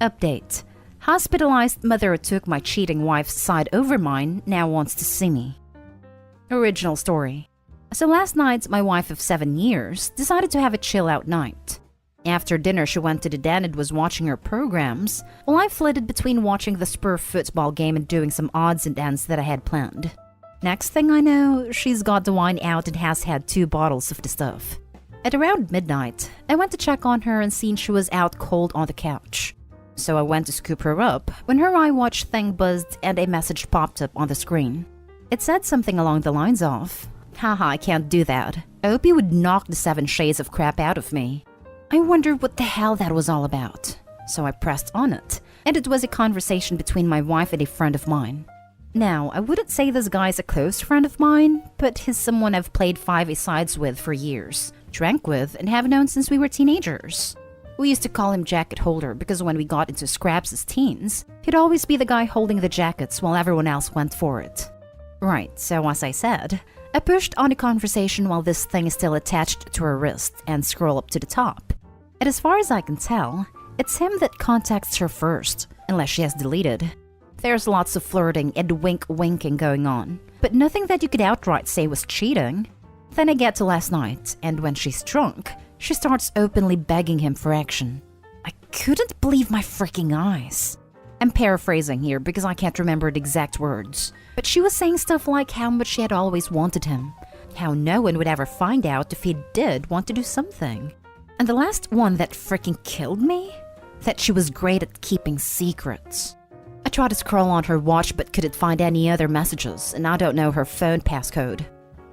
Update. Hospitalized mother who took my cheating wife's side over mine now wants to see me. Original story. So last night, my wife of 7 years decided to have a chill-out night. After dinner, she went to the den and was watching her programs, while I flitted between watching the Spur football game and doing some odds and ends that I had planned. Next thing I know, she's got the wine out and has had 2 bottles of the stuff. At around midnight, I went to check on her and seen she was out cold on the couch. So I went to scoop her up when her iWatch thing buzzed and a message popped up on the screen. It said something along the lines of, "Haha, I can't do that. I hope you would knock the 7 shades of crap out of me." I wondered what the hell that was all about. So I pressed on it, and it was a conversation between my wife and a friend of mine. Now, I wouldn't say this guy's a close friend of mine, but he's someone I've played 5-a-sides with for years, drank with, and have known since we were teenagers. We used to call him Jacket Holder because when we got into scraps as teens, he'd always be the guy holding the jackets while everyone else went for it. Right, so as I said, I pushed on the conversation while this thing is still attached to her wrist and scroll up to the top. And as far as I can tell, it's him that contacts her first, unless she has deleted. There's lots of flirting and wink-winking going on, but nothing that you could outright say was cheating. Then I get to last night, and when she's drunk, she starts openly begging him for action. I couldn't believe my freaking eyes. I'm paraphrasing here because I can't remember the exact words, but she was saying stuff like how much she had always wanted him, how no one would ever find out if he did want to do something. And the last one that freaking killed me? That she was great at keeping secrets. I tried to scroll on her watch but couldn't find any other messages, and I don't know her phone passcode.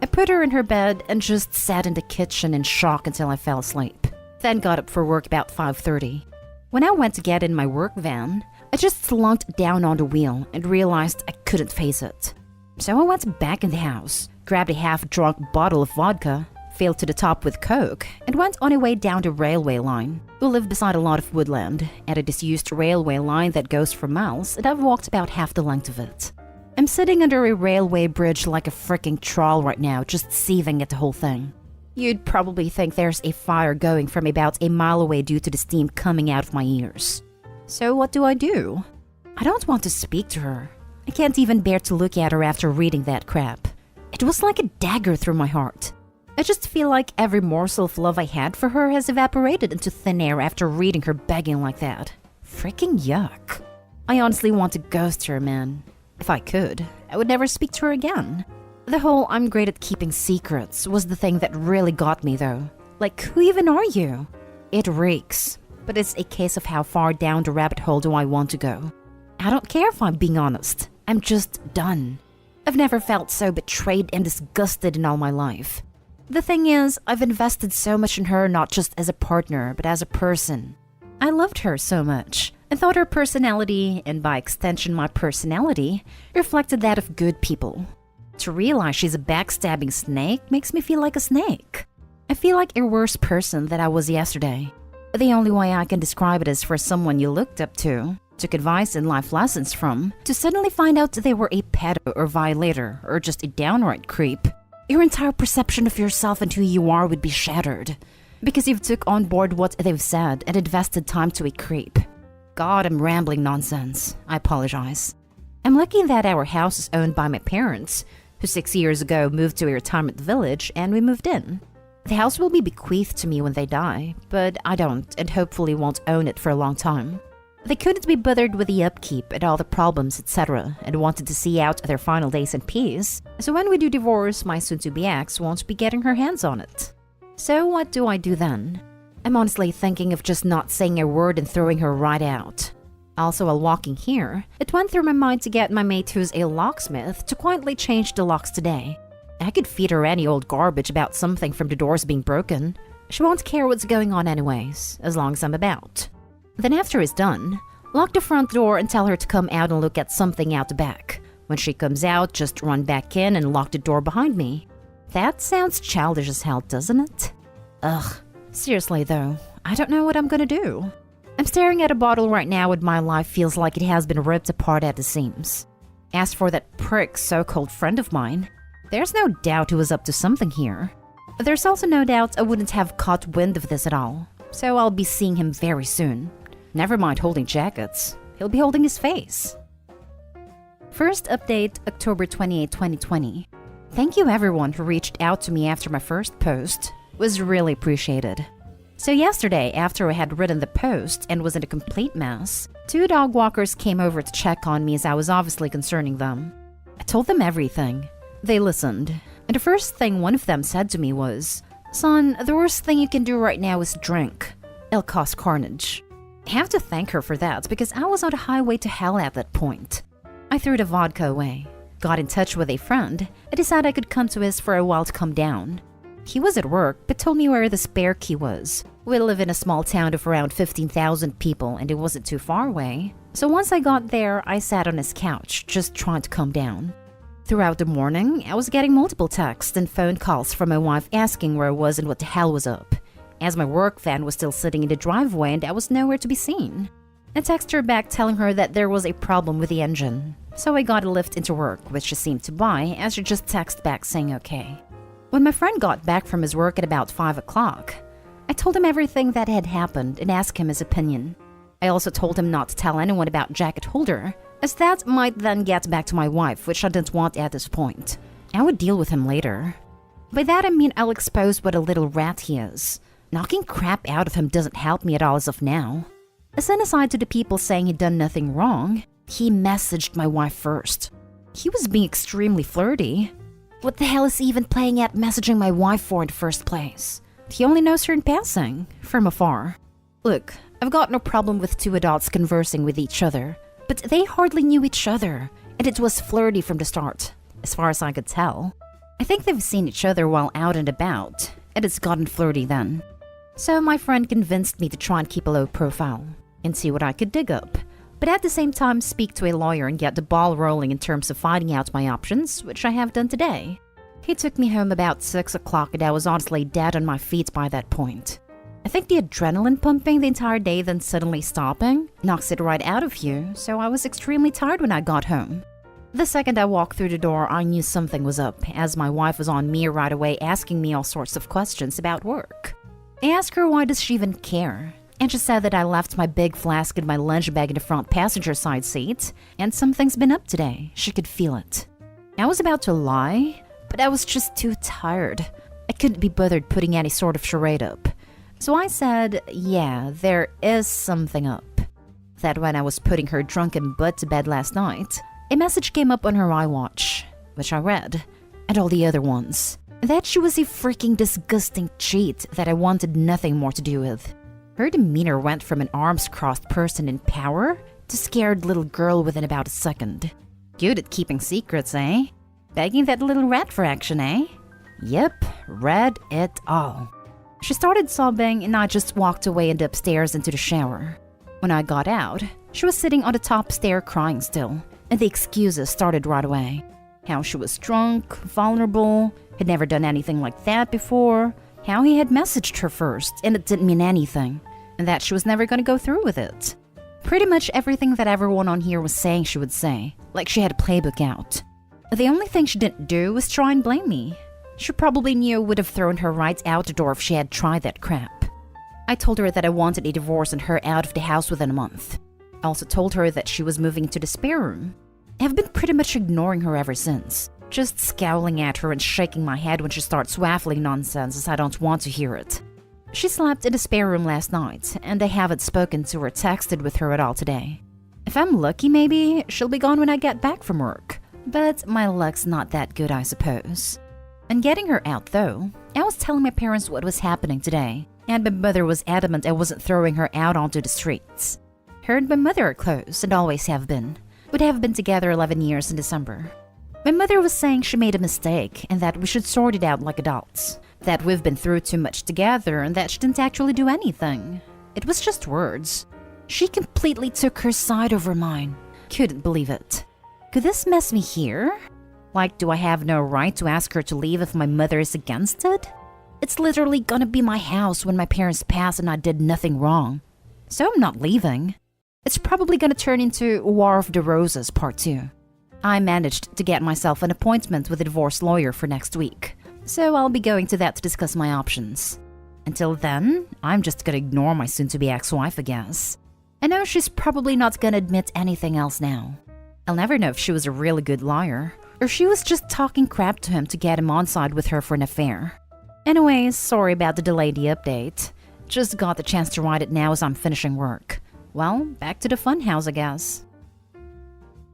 I put her in her bed and just sat in the kitchen in shock until I fell asleep. Then got up for work about 5:30. When I went to get in my work van, I just slunked down on the wheel and realized I couldn't face it. So I went back in the house, grabbed a half-drunk bottle of vodka, filled to the top with Coke, and went on a way down the railway line. We live beside a lot of woodland, and a disused railway line that goes for miles, and I've walked about half the length of it. I'm sitting under a railway bridge like a freaking troll right now, just seething at the whole thing. You'd probably think there's a fire going from about a mile away due to the steam coming out of my ears. So what do? I don't want to speak to her. I can't even bear to look at her after reading that crap. It was like a dagger through my heart. I just feel like every morsel of love I had for her has evaporated into thin air after reading her begging like that. Freaking yuck. I honestly want to ghost her, man. If I could, I would never speak to her again. The whole "I'm great at keeping secrets" was the thing that really got me though. Like, who even are you? It reeks, but it's a case of how far down the rabbit hole do I want to go. I don't care if I'm being honest. I'm just done. I've never felt so betrayed and disgusted in all my life. The thing is, I've invested so much in her not just as a partner, but as a person. I loved her so much, and thought her personality, and by extension my personality, reflected that of good people. To realize she's a backstabbing snake makes me feel like a snake. I feel like a worse person than I was yesterday. The only way I can describe it is for someone you looked up to, took advice and life lessons from, to suddenly find out they were a pedo or violator or just a downright creep. Your entire perception of yourself and who you are would be shattered, because you've took on board what they've said and invested time to a creep. God, I'm rambling nonsense. I apologize. I'm lucky that our house is owned by my parents, who 6 years ago moved to a retirement village and we moved in. The house will be bequeathed to me when they die, but I don't and hopefully won't own it for a long time. They couldn't be bothered with the upkeep and all the problems, etc., and wanted to see out their final days in peace, so when we do divorce, my soon-to-be ex won't be getting her hands on it. So what do I do then? I'm honestly thinking of just not saying a word and throwing her right out. Also, while walking here, it went through my mind to get my mate who's a locksmith to quietly change the locks today. I could feed her any old garbage about something from the doors being broken. She won't care what's going on anyways, as long as I'm about. Then after it's done, lock the front door and tell her to come out and look at something out the back. When she comes out, just run back in and lock the door behind me. That sounds childish as hell, doesn't it? Ugh. Seriously though, I don't know what I'm gonna do. I'm staring at a bottle right now and my life feels like it has been ripped apart at the seams. As for that prick so-called friend of mine, there's no doubt he was up to something here. There's also no doubt I wouldn't have caught wind of this at all, so I'll be seeing him very soon. Never mind holding jackets. He'll be holding his face. First update, October 28, 2020. Thank you everyone who reached out to me after my first post. It was really appreciated. So yesterday, after I had written the post and was in a complete mess, 2 dog walkers came over to check on me as I was obviously concerning them. I told them everything. They listened. And the first thing one of them said to me was, "Son, the worst thing you can do right now is drink. It'll cause carnage." I have to thank her for that because I was on a highway to hell at that point. I threw the vodka away, got in touch with a friend, and decided I could come to his for a while to calm down. He was at work, but told me where the spare key was. We live in a small town of around 15,000 people, and it wasn't too far away. So once I got there, I sat on his couch, just trying to calm down. Throughout the morning, I was getting multiple texts and phone calls from my wife asking where I was and what the hell was up, as my work van was still sitting in the driveway and I was nowhere to be seen. I texted her back telling her that there was a problem with the engine. So I got a lift into work, which she seemed to buy, as she just texted back saying okay. When my friend got back from his work at about 5 o'clock, I told him everything that had happened and asked him his opinion. I also told him not to tell anyone about jacket holder, as that might then get back to my wife, which I didn't want at this point. I would deal with him later. By that I mean I'll expose what a little rat he is. Knocking crap out of him doesn't help me at all as of now. As an aside to the people saying he'd done nothing wrong, he messaged my wife first. He was being extremely flirty. What the hell is he even playing at messaging my wife for in the first place? He only knows her in passing, from afar. Look, I've got no problem with 2 adults conversing with each other, but they hardly knew each other, and it was flirty from the start, as far as I could tell. I think they've seen each other while out and about, and it's gotten flirty then. So my friend convinced me to try and keep a low profile, and see what I could dig up, but at the same time speak to a lawyer and get the ball rolling in terms of finding out my options, which I have done today. He took me home about 6 o'clock and I was honestly dead on my feet by that point. I think the adrenaline pumping the entire day then suddenly stopping knocks it right out of you, so I was extremely tired when I got home. The second I walked through the door, I knew something was up, as my wife was on me right away asking me all sorts of questions about work. I asked her why does she even care, and she said that I left my big flask and my lunch bag in the front passenger side seat, and something's been up today. She could feel it. I was about to lie, but I was just too tired. I couldn't be bothered putting any sort of charade up. So I said, yeah, there is something up. That when I was putting her drunken butt to bed last night, a message came up on her iWatch, which I read, and all the other ones. That she was a freaking disgusting cheat that I wanted nothing more to do with. Her demeanor went from an arms-crossed person in power to scared little girl within about a second. Good at keeping secrets, eh? Begging that little rat for action, eh? Yep, read it all. She started sobbing and I just walked away and upstairs into the shower. When I got out, she was sitting on the top stair crying still, and the excuses started right away. How she was drunk, vulnerable, had never done anything like that before, how he had messaged her first and it didn't mean anything, and that she was never going to go through with it. Pretty much everything that everyone on here was saying she would say, like she had a playbook out. The only thing she didn't do was try and blame me. She probably knew I would have thrown her right out the door if she had tried that crap. I told her that I wanted a divorce and her out of the house within a month. I also told her that she was moving to the spare room. I've been pretty much ignoring her ever since, just scowling at her and shaking my head when she starts waffling nonsense as I don't want to hear it. She slept in the spare room last night, and I haven't spoken to or texted with her at all today. If I'm lucky, maybe she'll be gone when I get back from work. But my luck's not that good, I suppose. And getting her out, though, I was telling my parents what was happening today, and my mother was adamant I wasn't throwing her out onto the streets. Her and my mother are close, and always have been. Would have been together 11 years in December. My mother was saying she made a mistake, and that we should sort it out like adults. That we've been through too much together, and that she didn't actually do anything. It was just words. She completely took her side over mine. Couldn't believe it. Could this mess me here? Like, do I have no right to ask her to leave if my mother is against it? It's literally gonna be my house when my parents pass and I did nothing wrong. So I'm not leaving. It's probably gonna turn into War of the Roses Part 2. I managed to get myself an appointment with a divorce lawyer for next week, so I'll be going to that to discuss my options. Until then, I'm just gonna ignore my soon-to-be ex-wife, I guess. I know she's probably not gonna admit anything else now. I'll never know if she was a really good liar, or she was just talking crap to him to get him on side with her for an affair. Anyways, sorry about the delayed update. Just got the chance to write it now as I'm finishing work. Well, back to the funhouse, I guess.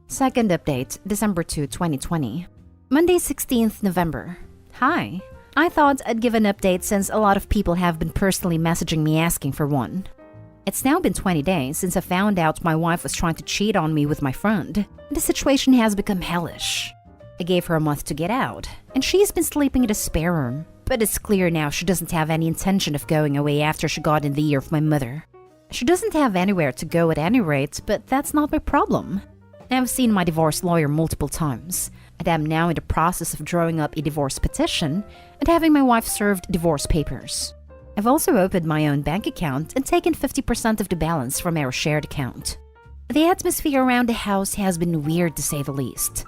Second update, December 2, 2020. Monday, 16th November. Hi. I thought I'd give an update since a lot of people have been personally messaging me asking for one. It's now been 20 days since I found out my wife was trying to cheat on me with my friend, and the situation has become hellish. I gave her a month to get out, and she's been sleeping in a spare room, but it's clear now she doesn't have any intention of going away after she got in the ear of my mother. She doesn't have anywhere to go at any rate, but that's not my problem. I've seen my divorce lawyer multiple times, and I'm now in the process of drawing up a divorce petition and having my wife served divorce papers. I've also opened my own bank account and taken 50% of the balance from our shared account. The atmosphere around the house has been weird to say the least.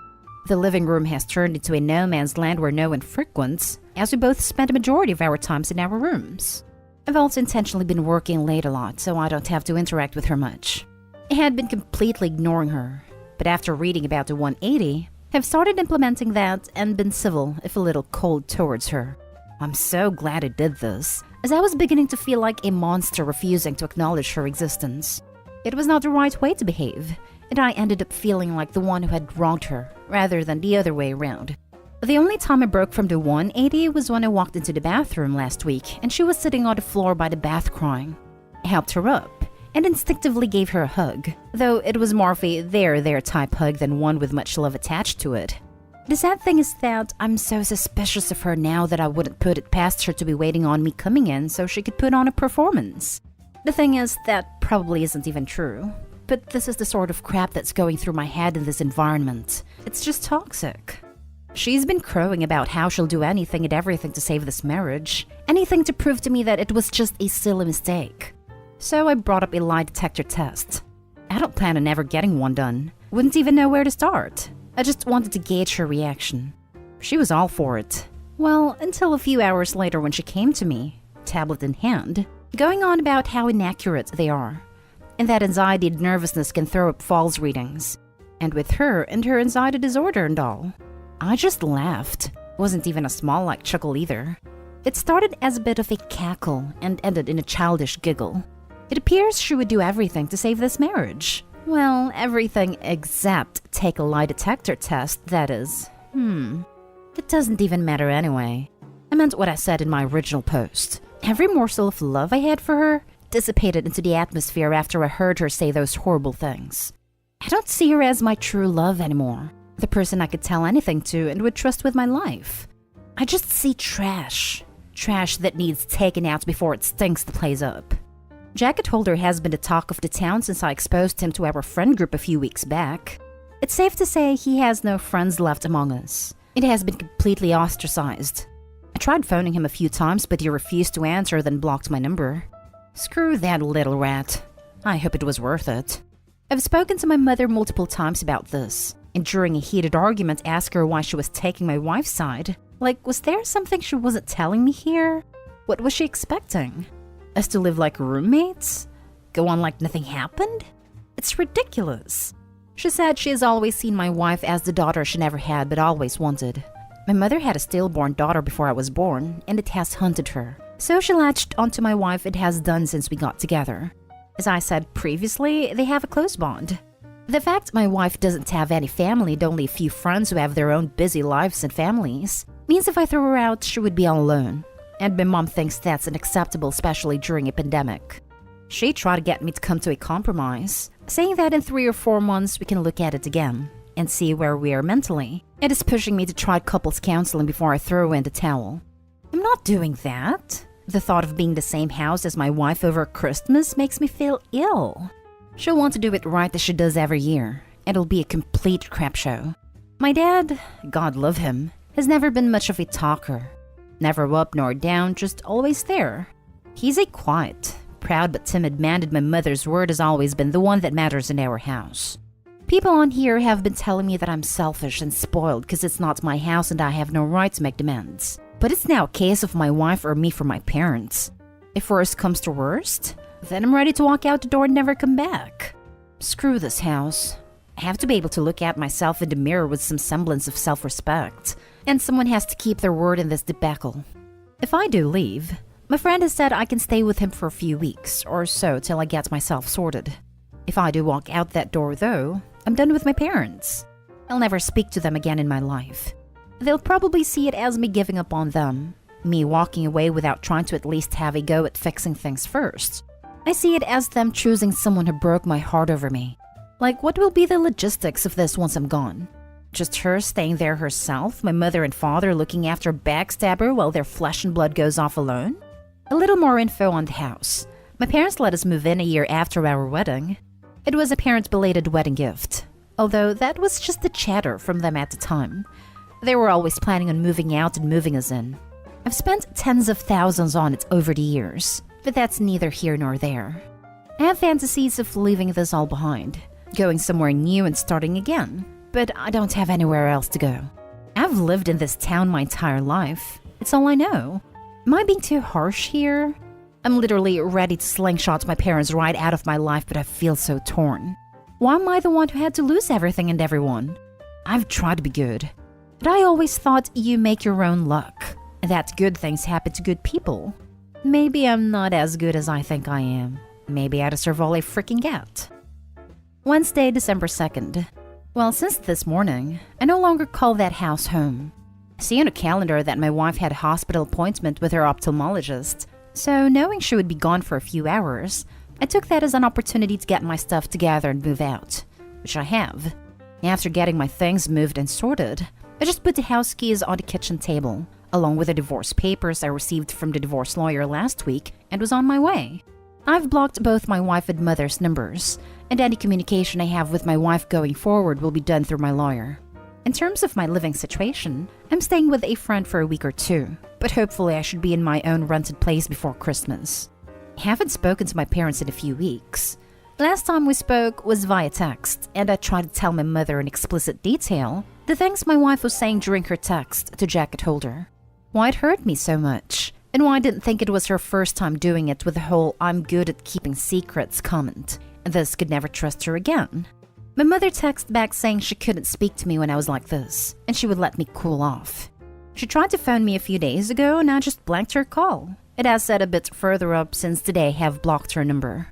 The living room has turned into a no man's land where no one frequents, as we both spend a majority of our times in our rooms. I've also intentionally been working late a lot, so I don't have to interact with her much. I had been completely ignoring her, but after reading about the 180, I've started implementing that and been civil, if a little cold towards her. I'm so glad I did this, as I was beginning to feel like a monster refusing to acknowledge her existence. It was not the right way to behave, and I ended up feeling like the one who had wronged her, rather than the other way around. The only time I broke from the 180 was when I walked into the bathroom last week and she was sitting on the floor by the bath crying. I helped her up and instinctively gave her a hug, though it was more of a there type hug than one with much love attached to it. The sad thing is that I'm so suspicious of her now that I wouldn't put it past her to be waiting on me coming in so she could put on a performance. The thing is, that probably isn't even true. But this is the sort of crap that's going through my head in this environment. It's just toxic. She's been crowing about how she'll do anything and everything to save this marriage. Anything to prove to me that it was just a silly mistake. So I brought up a lie detector test. I don't plan on ever getting one done. Wouldn't even know where to start. I just wanted to gauge her reaction. She was all for it. Well, until a few hours later when she came to me, tablet in hand, going on about how inaccurate they are, and that anxiety and nervousness can throw up false readings. And with her and her anxiety disorder and all. I just laughed. Wasn't even a small chuckle either. It started as a bit of a cackle and ended in a childish giggle. It appears she would do everything to save this marriage. Well, everything except take a lie detector test, that is. It doesn't even matter anyway. I meant what I said in my original post. Every morsel of love I had for her dissipated into the atmosphere after I heard her say those horrible things. I don't see her as my true love anymore. The person I could tell anything to and would trust with my life. I just see trash. Trash that needs taken out before it stinks the place up. Jacket Holder has been the talk of the town since I exposed him to our friend group a few weeks back. It's safe to say he has no friends left among us. It has been completely ostracized. I tried phoning him a few times, but he refused to answer, then blocked my number. Screw that little rat. I hope it was worth it. I've spoken to my mother multiple times about this, and during a heated argument asked her why she was taking my wife's side. Was there something she wasn't telling me here? What was she expecting? Us to live like roommates? Go on like nothing happened? It's ridiculous. She said she has always seen my wife as the daughter she never had but always wanted. My mother had a stillborn daughter before I was born, and it has hunted her. So she latched onto my wife and has done since we got together. As I said previously, they have a close bond. The fact my wife doesn't have any family and only a few friends who have their own busy lives and families means if I throw her out, she would be all alone. And my mom thinks that's unacceptable, especially during a pandemic. She tried to get me to come to a compromise, saying that in 3 or 4 months we can look at it again and see where we are mentally, and is pushing me to try couples counseling before I throw in the towel. I'm not doing that. The thought of being in the same house as my wife over Christmas makes me feel ill. She'll want to do it right as she does every year, and it'll be a complete crap show. My dad, God love him, has never been much of a talker. Never up nor down, just always there. He's a quiet, proud but timid man, and my mother's word has always been the one that matters in our house. People on here have been telling me that I'm selfish and spoiled because it's not my house and I have no right to make demands. But it's now a case of my wife or me for my parents. If worst comes to worst, Then I'm ready to walk out the door and never come back. Screw this house. I have to be able to look at myself in the mirror with some semblance of self-respect, and someone has to keep their word in this debacle. If I do leave, my friend has said I can stay with him for a few weeks or so till I get myself sorted. If I do walk out that door though, I'm done with my parents. I'll never speak to them again in my life. They'll probably see it as me giving up on them, me walking away without trying to at least have a go at fixing things first. I see it as them choosing someone who broke my heart over me. Like, what will be the logistics of this once I'm gone? Just her staying there herself, my mother and father looking after a backstabber while their flesh and blood goes off alone? A little more info on the house. My parents let us move in a year after our wedding. It was a parent belated wedding gift, although that was just the chatter from them at the time. They were always planning on moving out and moving us in. I've spent tens of thousands on it over the years, but that's neither here nor there. I have fantasies of leaving this all behind, going somewhere new and starting again, but I don't have anywhere else to go. I've lived in this town my entire life. It's all I know. Am I being too harsh here? I'm literally ready to slingshot my parents right out of my life, but I feel so torn. Why am I the one who had to lose everything and everyone? I've tried to be good, but I always thought you make your own luck, and that good things happen to good people. Maybe I'm not as good as I think I am. Maybe I deserve all I freaking get. Wednesday, December 2nd. Well, since this morning, I no longer call that house home. I see on a calendar that my wife had a hospital appointment with her ophthalmologist, so knowing she would be gone for a few hours, I took that as an opportunity to get my stuff together and move out, which I have. After getting my things moved and sorted, I just put the house keys on the kitchen table, along with the divorce papers I received from the divorce lawyer last week, and was on my way. I've blocked both my wife and mother's numbers, and any communication I have with my wife going forward will be done through my lawyer. In terms of my living situation, I'm staying with a friend for a week or two, but hopefully I should be in my own rented place before Christmas. I haven't spoken to my parents in a few weeks. Last time we spoke was via text, and I tried to tell my mother in explicit detail the things my wife was saying during her text to jacket holder. Why it hurt me so much, and why I didn't think it was her first time doing it with the whole "I'm good at keeping secrets" comment, and thus could never trust her again. My mother texted back saying she couldn't speak to me when I was like this, and she would let me cool off. She tried to phone me a few days ago, and I just blanked her call. It has said a bit further up since today I have blocked her number.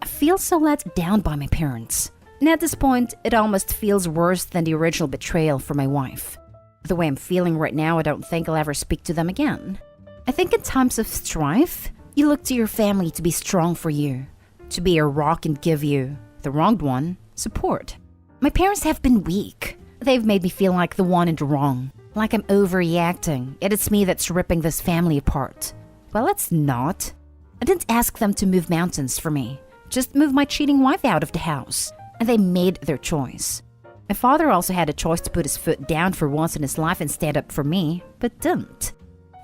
I feel so let down by my parents, and at this point, it almost feels worse than the original betrayal for my wife. The way I'm feeling right now, I don't think I'll ever speak to them again. I think in times of strife, you look to your family to be strong for you, to be a rock and give you, the wronged one, support. My parents have been weak. They've made me feel like the one in the wrong, like I'm overreacting, and it's me that's ripping this family apart. Well, it's not. I didn't ask them to move mountains for me, just move my cheating wife out of the house, and they made their choice. My father also had a choice to put his foot down for once in his life and stand up for me, but didn't.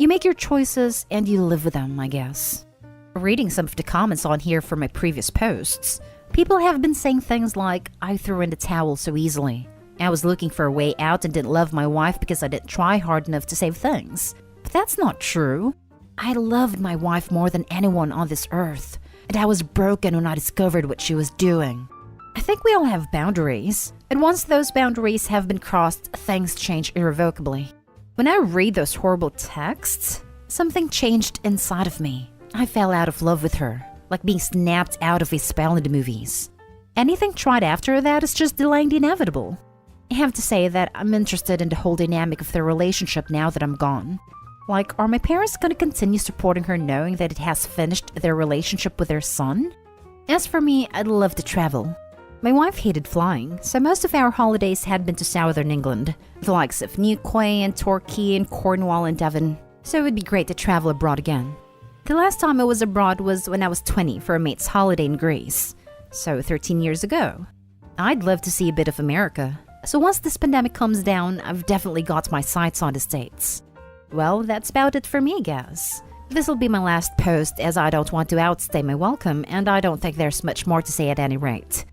You make your choices and you live with them, I guess. Reading some of the comments on here from my previous posts, people have been saying things like, I threw in the towel so easily. I was looking for a way out and didn't love my wife because I didn't try hard enough to save things. But that's not true. I loved my wife more than anyone on this earth, and I was broken when I discovered what she was doing. I think we all have boundaries, and once those boundaries have been crossed, things change irrevocably. When I read those horrible texts, something changed inside of me. I fell out of love with her, like being snapped out of a spell in the movies. Anything tried after that is just delaying the inevitable. I have to say that I'm interested in the whole dynamic of their relationship now that I'm gone. Like, are my parents gonna continue supporting her knowing that it has finished their relationship with their son? As for me, I'd love to travel. My wife hated flying, so most of our holidays had been to southern England, the likes of Newquay and Torquay and Cornwall and Devon, so it would be great to travel abroad again. The last time I was abroad was when I was 20 for a mate's holiday in Greece, so 13 years ago. I'd love to see a bit of America, so once this pandemic comes down, I've definitely got my sights on the States. Well, that's about it for me, guys. This will be my last post as I don't want to outstay my welcome, and I don't think there's much more to say at any rate.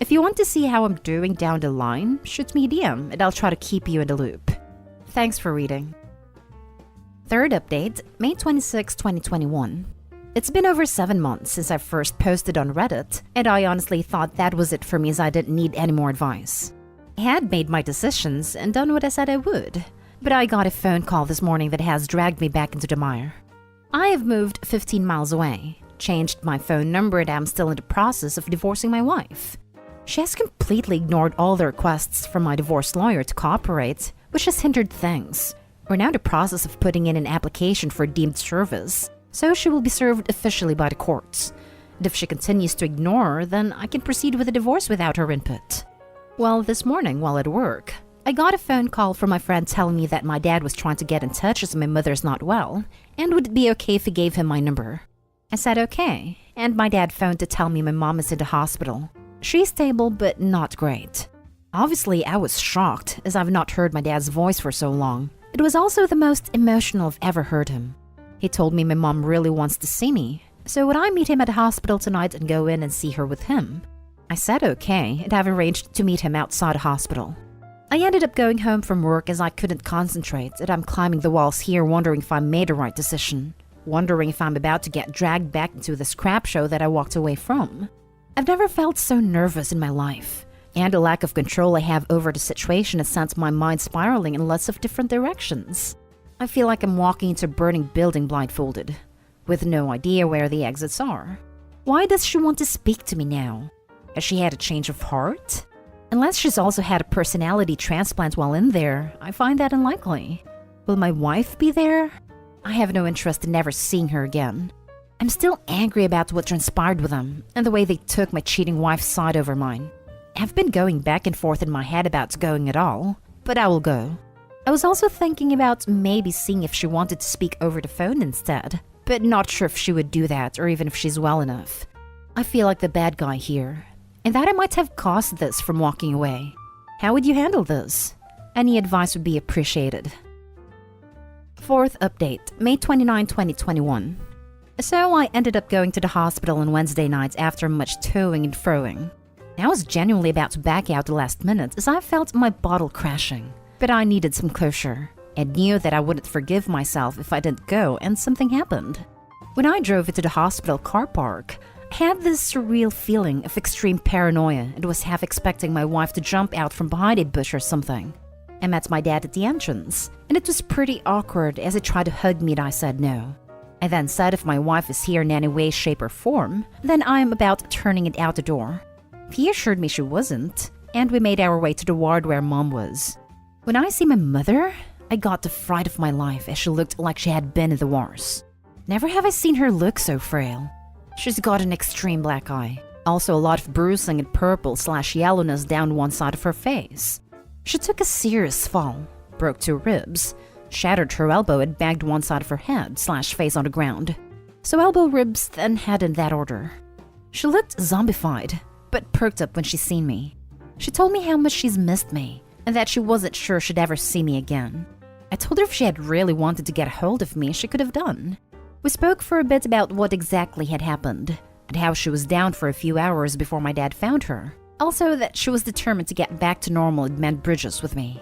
If you want to see how I'm doing down the line, shoot me a DM and I'll try to keep you in the loop. Thanks for reading. Third update, May 26, 2021. It's been over 7 months since I first posted on Reddit, and I honestly thought that was it for me as I didn't need any more advice. I had made my decisions and done what I said I would, but I got a phone call this morning that has dragged me back into the mire. I have moved 15 miles away, changed my phone number, and I'm still in the process of divorcing my wife. She has completely ignored all the requests from my divorce lawyer to cooperate, which has hindered things. We're now in the process of putting in an application for deemed service, so she will be served officially by the courts. And if she continues to ignore, then I can proceed with the divorce without her input. Well, this morning while at work, I got a phone call from my friend telling me that my dad was trying to get in touch as my mother's not well, and would it be okay if he gave him my number. I said okay, and my dad phoned to tell me my mom is in the hospital. She's stable, but not great. Obviously, I was shocked, as I've not heard my dad's voice for so long. It was also the most emotional I've ever heard him. He told me my mom really wants to see me, so would I meet him at the hospital tonight and go in and see her with him? I said okay, and have arranged to meet him outside the hospital. I ended up going home from work as I couldn't concentrate, and I'm climbing the walls here wondering if I made the right decision. Wondering if I'm about to get dragged back into this crap show that I walked away from. I've never felt so nervous in my life, and the lack of control I have over the situation has sent my mind spiraling in lots of different directions. I feel like I'm walking into a burning building blindfolded, with no idea where the exits are. Why does she want to speak to me now? Has she had a change of heart? Unless she's also had a personality transplant while in there, I find that unlikely. Will my wife be there? I have no interest in never seeing her again. I'm still angry about what transpired with them and the way they took my cheating wife's side over mine. I've been going back and forth in my head about going at all, but I will go. I was also thinking about maybe seeing if she wanted to speak over the phone instead, but not sure if she would do that or even if she's well enough. I feel like the bad guy here, and that I might have caused this from walking away. How would you handle this? Any advice would be appreciated. Fourth update, May 29, 2021. So I ended up going to the hospital on Wednesday night after much toing and froing. I was genuinely about to back out the last minute as I felt my bottle crashing, but I needed some closure and knew that I wouldn't forgive myself if I didn't go and something happened. When I drove into the hospital car park, I had this surreal feeling of extreme paranoia and was half expecting my wife to jump out from behind a bush or something. I met my dad at the entrance, and it was pretty awkward as he tried to hug me and I said no. I then said if my wife is here in any way, shape or form, then I am about turning it out the door. He assured me she wasn't, and we made our way to the ward where Mom was. When I see my mother, I got the fright of my life as she looked like she had been in the wars. Never have I seen her look so frail. She's got an extreme black eye, also a lot of bruising and purple/yellowness down one side of her face. She took a serious fall, broke 2 ribs, shattered her elbow and banged one side of her head/face on the ground. So elbow, ribs, then head in that order. She looked zombified, but perked up when she seen me. She told me how much she's missed me, and that she wasn't sure she'd ever see me again. I told her if she had really wanted to get a hold of me, she could have done. We spoke for a bit about what exactly had happened, and how she was down for a few hours before my dad found her. Also that she was determined to get back to normal and mend bridges with me.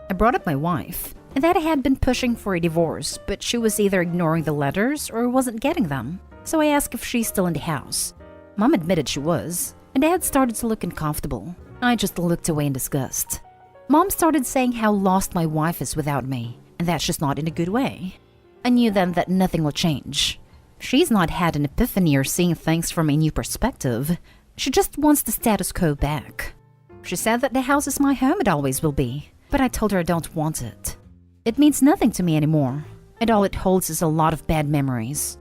I brought up my wife, and that I had been pushing for a divorce, but she was either ignoring the letters or wasn't getting them. So I asked if she's still in the house. Mom admitted she was, and Dad started to look uncomfortable. I just looked away in disgust. Mom started saying how lost my wife is without me, and that she's not in a good way. I knew then that nothing will change. She's not had an epiphany or seeing things from a new perspective. She just wants the status quo back. She said that the house is my home and always will be, but I told her I don't want it. It means nothing to me anymore, and all it holds is a lot of bad memories.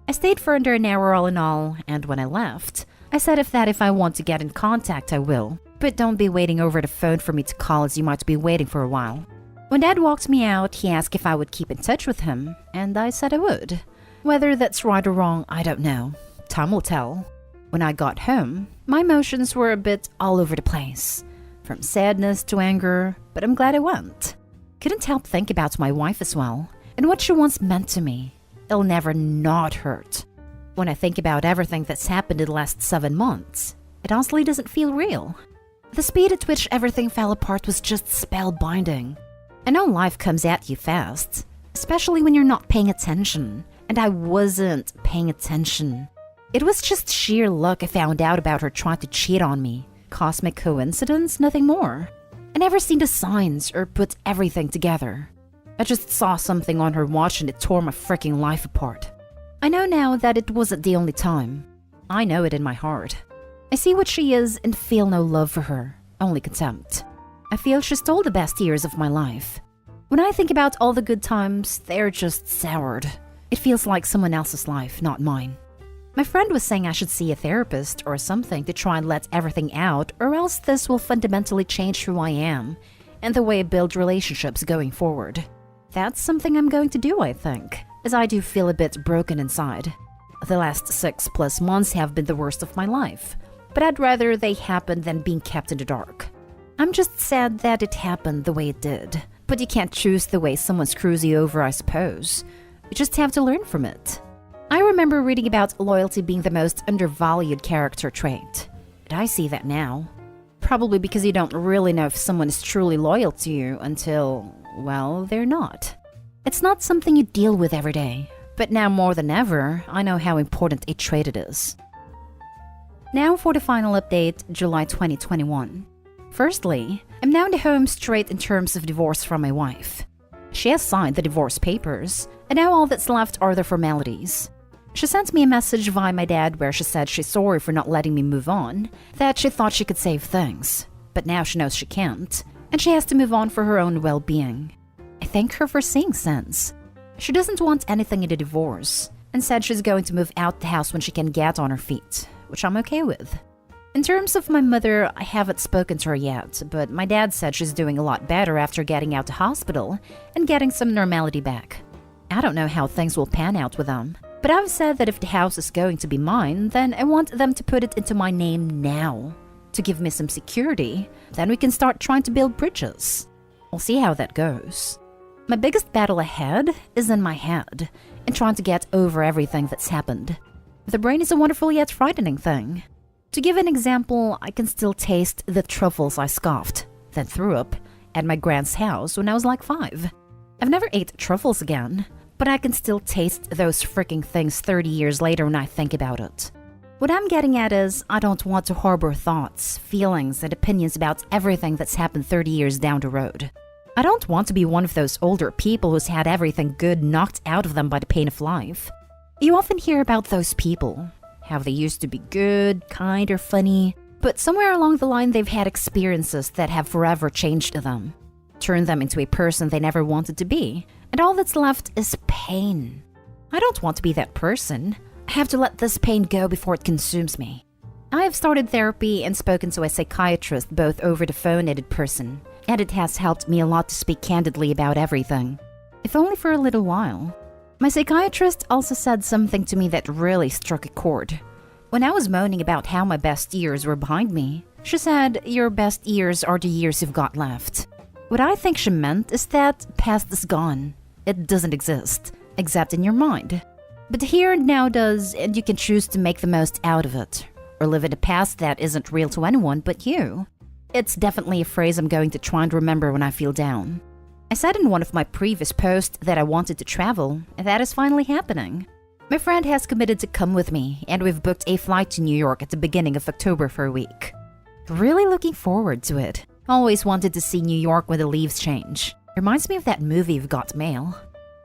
I stayed for under an hour all in all, and when I left, I said if I want to get in contact I will, but don't be waiting over the phone for me to call as you might be waiting for a while. When Dad walked me out, he asked if I would keep in touch with him, and I said I would. Whether that's right or wrong, I don't know. Time will tell. When I got home, my emotions were a bit all over the place, from sadness to anger, but I'm glad I went. Couldn't help think about my wife as well, and what she once meant to me. It'll never not hurt. When I think about everything that's happened in the last 7 months, it honestly doesn't feel real. The speed at which everything fell apart was just spellbinding. I know life comes at you fast, especially when you're not paying attention, and I wasn't paying attention. It was just sheer luck I found out about her trying to cheat on me. Cosmic coincidence, nothing more. I never seen the signs or put everything together. I just saw something on her watch and it tore my freaking life apart. I know now that it wasn't the only time. I know it in my heart. I see what she is and feel no love for her, only contempt. I feel she stole the best years of my life. When I think about all the good times, they're just soured. It feels like someone else's life, not mine. My friend was saying I should see a therapist or something to try and let everything out, or else this will fundamentally change who I am and the way I build relationships going forward. That's something I'm going to do, I think, as I do feel a bit broken inside. The last 6+ months have been the worst of my life, but I'd rather they happen than being kept in the dark. I'm just sad that it happened the way it did, but you can't choose the way someone screws you over, I suppose. You just have to learn from it. I remember reading about loyalty being the most undervalued character trait, and I see that now. Probably because you don't really know if someone is truly loyal to you until, well, they're not. It's not something you deal with every day, but now more than ever, I know how important a trait it is. Now for the final update, July 2021. Firstly, I'm now in the home straight in terms of divorce from my wife. She has signed the divorce papers, and now all that's left are the formalities. She sent me a message via my dad where she said she's sorry for not letting me move on, that she thought she could save things, but now she knows she can't, and she has to move on for her own well-being. I thank her for seeing sense. She doesn't want anything in a divorce, and said she's going to move out the house when she can get on her feet, which I'm okay with. In terms of my mother, I haven't spoken to her yet, but my dad said she's doing a lot better after getting out of hospital and getting some normality back. I don't know how things will pan out with them, but I've said that if the house is going to be mine, then I want them to put it into my name now. To give me some security, then we can start trying to build bridges. We'll see how that goes. My biggest battle ahead is in my head, and trying to get over everything that's happened. The brain is a wonderful yet frightening thing. To give an example, I can still taste the truffles I scoffed, then threw up, at my grand's house when I was like 5. I've never ate truffles again, but I can still taste those freaking things 30 years later when I think about it. What I'm getting at is, I don't want to harbor thoughts, feelings, and opinions about everything that's happened 30 years down the road. I don't want to be one of those older people who's had everything good knocked out of them by the pain of life. You often hear about those people, how they used to be good, kind, or funny, but somewhere along the line they've had experiences that have forever changed them, turned them into a person they never wanted to be, and all that's left is pain. I don't want to be that person. I have to let this pain go before it consumes me. I have started therapy and spoken to a psychiatrist both over the phone and in person, and it has helped me a lot to speak candidly about everything, if only for a little while. My psychiatrist also said something to me that really struck a chord. When I was moaning about how my best years were behind me, she said, "Your best years are the years you've got left." What I think she meant is that past is gone. It doesn't exist, except in your mind. But the here and now does, and you can choose to make the most out of it, or live in a past that isn't real to anyone but you. It's definitely a phrase I'm going to try and remember when I feel down. I said in one of my previous posts that I wanted to travel, and that is finally happening. My friend has committed to come with me, and we've booked a flight to New York at the beginning of October for a week. Really looking forward to it. Always wanted to see New York when the leaves change. Reminds me of that movie You've Got Mail.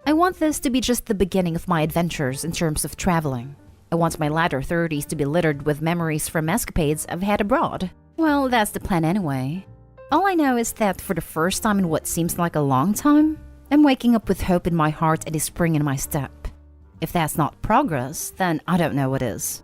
I want this to be just the beginning of my adventures in terms of traveling. I want my latter 30s to be littered with memories from escapades I've had abroad. Well, that's the plan anyway. All I know is that for the first time in what seems like a long time, I'm waking up with hope in my heart and a spring in my step. If that's not progress, then I don't know what is.